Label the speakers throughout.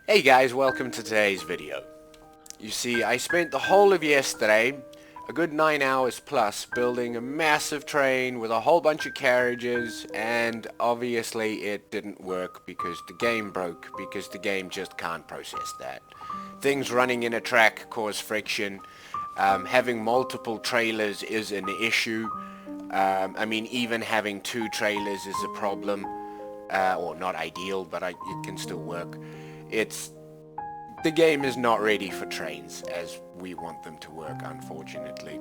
Speaker 1: Hey guys, welcome to today's video. You see, I spent the whole of yesterday, a good 9 hours plus, building a massive train with a whole bunch of carriages, and obviously it didn't work because the game broke, because the game just can't process that. Things running in a track cause friction. Having multiple trailers is an issue. I mean, even having 2 trailers is a problem. Or not ideal, but it can still work. The game is not ready for trains as we want them to work, unfortunately.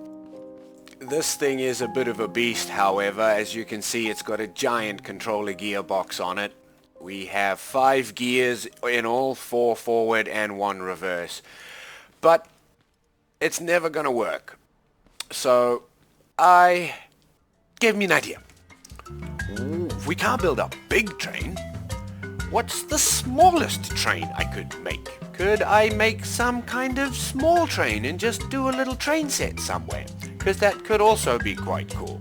Speaker 1: This thing is a bit of a beast, however. As you can see, it's got a giant controller gearbox on it. We have 5 gears in all, 4 forward and 1 reverse. But it's never gonna work. So I gave me an idea. If we can't build a big train, what's the smallest train I could make? Could I make some kind of small train and just do a little train set somewhere? Because that could also be quite cool.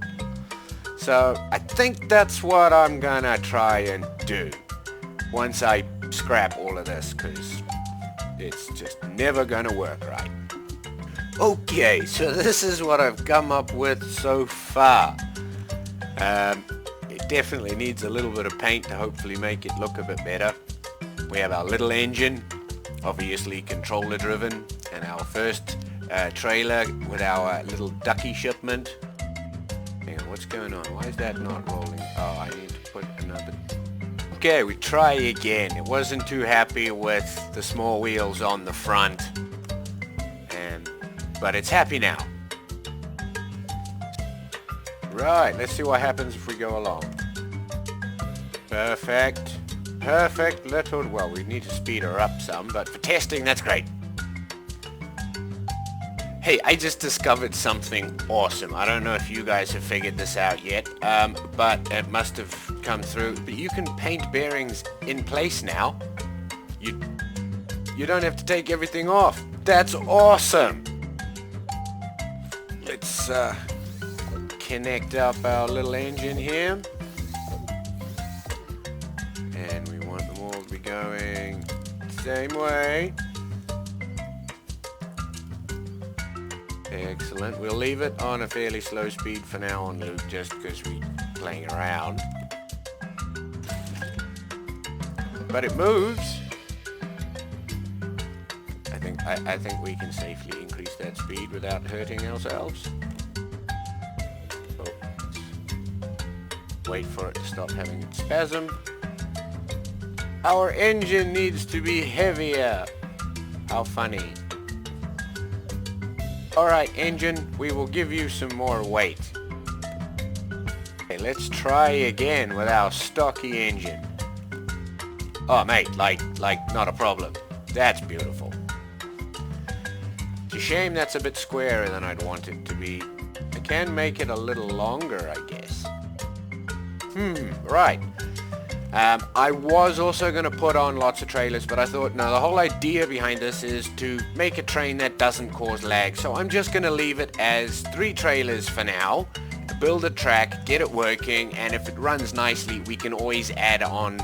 Speaker 1: So I think that's what I'm gonna try and do once I scrap all of this, because it's just never gonna work right. Okay, so this is what I've come up with so far. It definitely needs a little bit of paint to hopefully make it look a bit better. We have our little engine, obviously controller driven, and our first trailer with our little ducky shipment. Hang on, what's going on? Why is that not rolling? Oh, I need to put another... Okay, we try again. It wasn't too happy with the small wheels on the front, but it's happy now. Right, let's see what happens if we go along. Perfect. Perfect little... Well, we need to speed her up some, but for testing, that's great. Hey, I just discovered something awesome. I don't know if you guys have figured this out yet, but it must have come through. But you can paint bearings in place now. You don't have to take everything off. That's awesome. Let's connect up our little engine here. And we want them all to be going the same way. Excellent. We'll leave it on a fairly slow speed for now on loop, just because we're playing around. But it moves. I think we can safely increase that speed without hurting ourselves. Oh. Wait for it to stop having its spasm. Our engine needs to be heavier. How funny. Alright, engine, we will give you some more weight. Okay, let's try again with our stocky engine. Oh, mate, like not a problem. That's beautiful. It's a shame that's a bit squarer than I'd want it to be. I can make it a little longer, I guess. Right. I was also going to put on lots of trailers, but I thought, no, the whole idea behind this is to make a train that doesn't cause lag. So I'm just going to leave it as 3 trailers for now, build a track, get it working, and if it runs nicely, we can always add on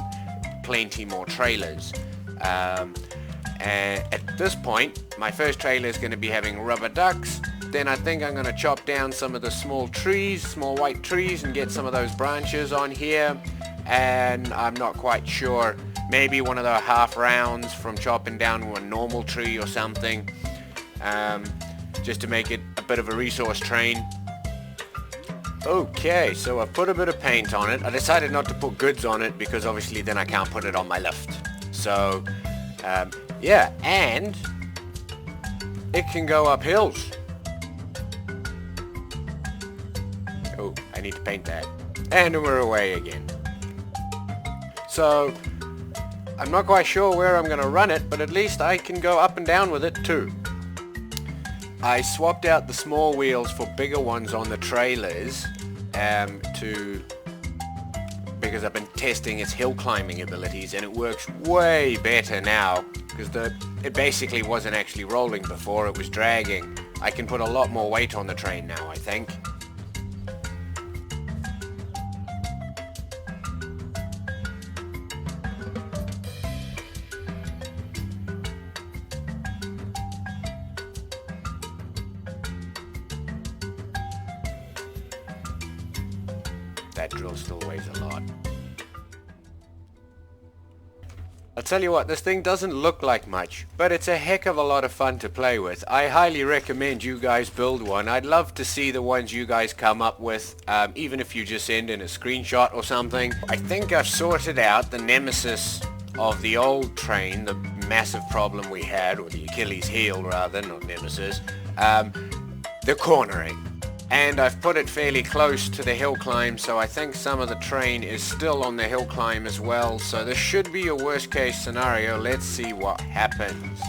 Speaker 1: plenty more trailers. And at this point, my first trailer is going to be having rubber ducks. Then I think I'm going to chop down some of the small white trees, and get some of those branches on here. And I'm not quite sure, maybe one of the half rounds from chopping down a normal tree or something, just to make it a bit of a resource train. Okay, so I've put a bit of paint on it. I decided not to put goods on it because obviously then I can't put it on my lift. So, yeah, and it can go up hills. Oh, I need to paint that. And we're away again. So, I'm not quite sure where I'm going to run it, but at least I can go up and down with it too. I swapped out the small wheels for bigger ones on the trailers because I've been testing its hill climbing abilities, and it works way better now because it basically wasn't actually rolling before, it was dragging. I can put a lot more weight on the train now, I think. that drill still weighs a lot. I'll tell you what, this thing doesn't look like much, but it's a heck of a lot of fun to play with. I highly recommend you guys build one. I'd love to see the ones you guys come up with, even if you just send in a screenshot or something. I think I've sorted out the nemesis of the old train, the massive problem we had, or the Achilles heel rather, not nemesis, the cornering. And I've put it fairly close to the hill climb, so I think some of the train is still on the hill climb as well. So this should be a worst case scenario. Let's see what happens.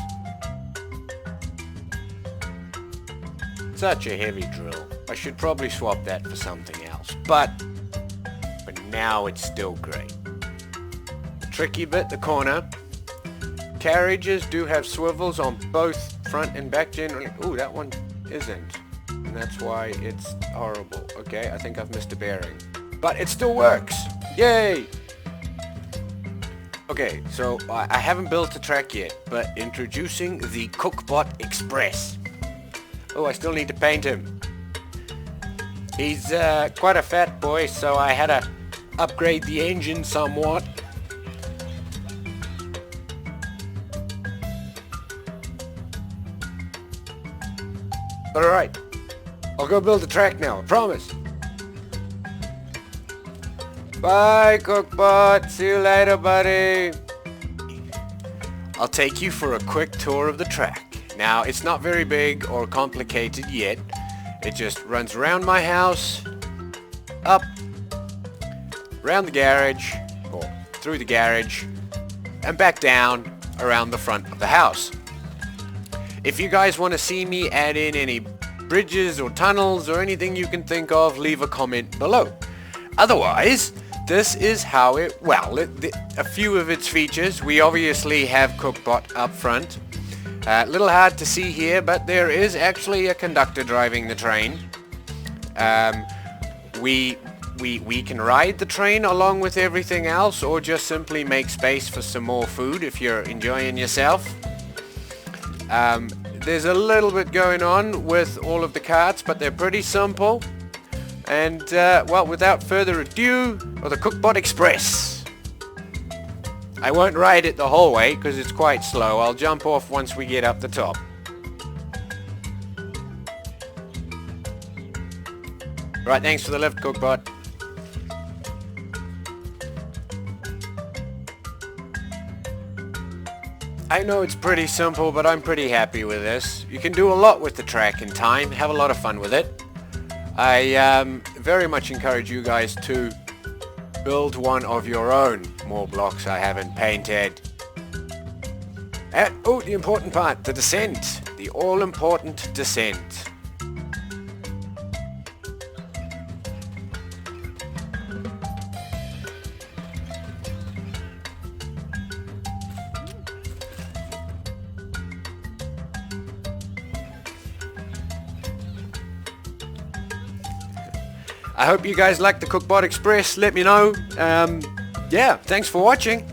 Speaker 1: Such a heavy drill. I should probably swap that for something else. But for now it's still great. The tricky bit, the corner. Carriages do have swivels on both front and back generally. Ooh, that one isn't. And that's why it's horrible. Okay, I think I've missed a bearing. But it still works! Yay! Okay, so I haven't built the track yet, but introducing the COOKBOT Express. Oh, I still need to paint him. He's quite a fat boy, so I had to upgrade the engine somewhat. Alright. I'll go build a track now, I promise. Bye, COOKBOT. See you later, buddy. I'll take you for a quick tour of the track. Now, it's not very big or complicated yet. It just runs around my house, up, around the garage, or through the garage, and back down around the front of the house. If you guys want to see me add in any bridges or tunnels or anything you can think of, leave a comment below. Otherwise, this is how it, well, a few of its features. We obviously have COOKBOT up front. A little hard to see here, but there is actually a conductor driving the train. We can ride the train along with everything else, or just simply make space for some more food if you're enjoying yourself. There's a little bit going on with all of the carts, but they're pretty simple. And, well, without further ado, the COOKBOT Express. I won't ride it the whole way, because it's quite slow. I'll jump off once we get up the top. Right, thanks for the lift, COOKBOT. I know it's pretty simple, but I'm pretty happy with this. You can do a lot with the track in time, have a lot of fun with it. I very much encourage you guys to build one of your own. More blocks I haven't painted. And, oh, the important part, the descent. The all-important descent. I hope you guys like the COOKBOT Express. Let me know. Yeah, thanks for watching.